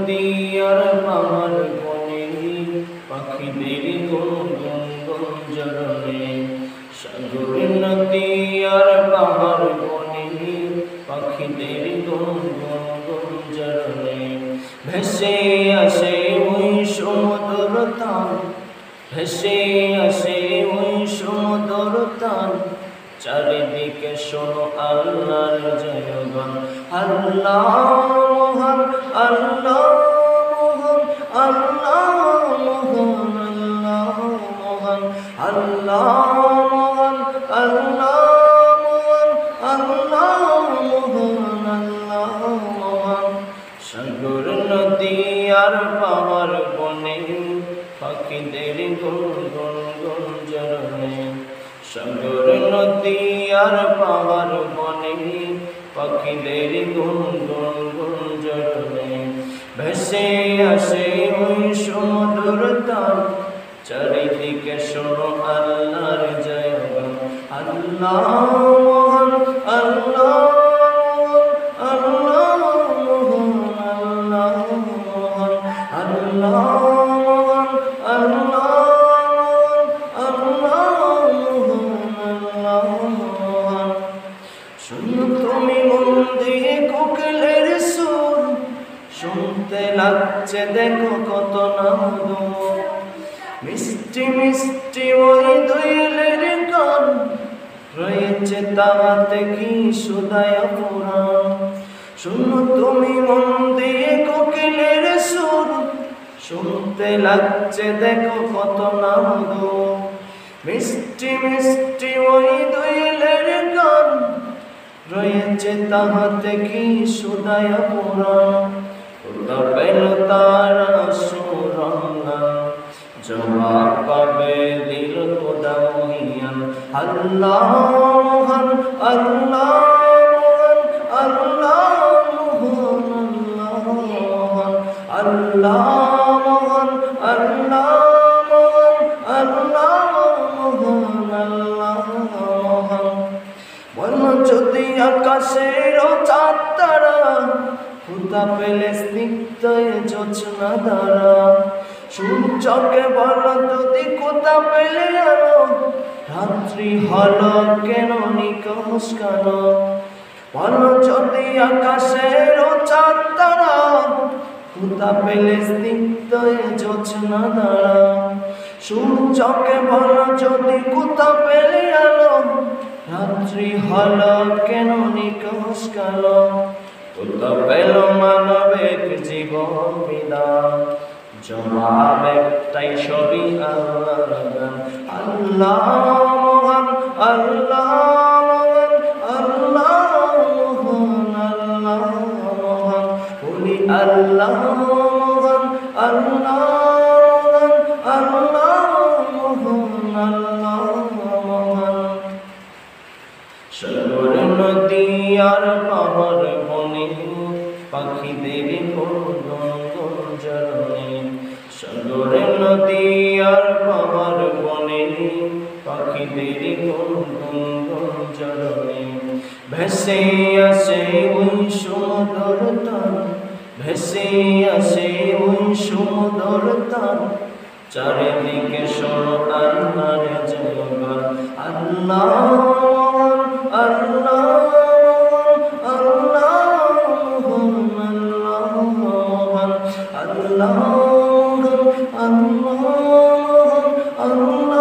নদী আর পাহাড় বনে পাখিদের গুনগুন গুঞ্জরণে সাগর নদী আর পাহাড় বনে পাখিদের গুনগুন গুঞ্জরণে ভেসে আসে ওই সমুদ্র তান ভেসে আসে ওই সমুদ্র তান চারিদিকে শোনো আল্লাহর জয়গান আল্লাহ মহান আল্লাহ মহান আল্লাহ মহান আল্লাহ মহান আল্লাহ মহান আল্লাহ মহান আল্লাহ মহান সাগর নদী আর পাহাড় বনে পাখিদের গুনগুন গুঞ্জরণে সাগর নদী আর পাহাড় বনে পাখিদের গুনগুন গুঞ্জরণে ভেসে আসে ওই সমুদ্র তান চারিদিকে শোনো আল্লাহর জয়গান আল্লাহ মহান আল্লাহ আল্লাহ মহান আল্লাহ মহান আল্লাহ তুমি মন দিয়ে কোকিলের সুর শুনতে লাগছে দেখো কত না মধুর মিষ্টি মিষ্টি ওই দোয়েলের গান রয়েছে তাতে কি সুদায় পুরাণ শুনো তুমি মন দিয়ে কোকিলের সুর শুনতে লাগছে দেখো কত না মধুর মিষ্টি মিষ্টি ওই দোয়েলের গান রয়েছে তাহাতে কি সুদায় পুরাণ পেল তারা সুরঙ্গা জবাব পাবে দিল খোদা মহিয়ান আল্লাহ মহান আল্লাহ মহান আল্লাহ মহান আল্লাহ মহান আল্লাহ মহান আল্লাহ মহান আল্লাহ মহান বল যদি আকাশের চাঁদ তারা খুদা পেলে স্নিগ্ধ জোছনা দ্বারা সূর্যকে বল যদি খুদা পেলে আলো রাত্রি হলো কেন নিকশ কেন বল যদি আকাশের চাঁদ তারা খুদা পেলে স্নিগ্ধ জোছনা দ্বারা সূর্যকে বল যদি খুদা পেলে আলো রাত্রি হলো কেন নিকশ কালো খুদা পেল মানবিক জীবন বিধান জবাব একটাই সবই আল্লাহর গান আল্লাহ মহান আল্লাহ মহান আল্লাহ মহান আল্লাহ মহান বলি আল্লাহ মহান আল্লাহ আল্লাহ মহান আল্লাহ মহান সাগর নদী আর পাহাড় বনে পাখিদের গুনগুন গুঞ্জরণে সাগর নদী আর পাহাড় বনে পাখিদের গুনগুন গুঞ্জরণে ভেসে আসে ওই সমুদ্র তান ভেসে আসে ওই সমুদ্র তান চারিদিকে শোনো আল্লাহর জয়গান আল্লাহ আল্লাহ আল্লাহ মহান আল্লাহ আল্লাহ আল্লাহ আল্লাহ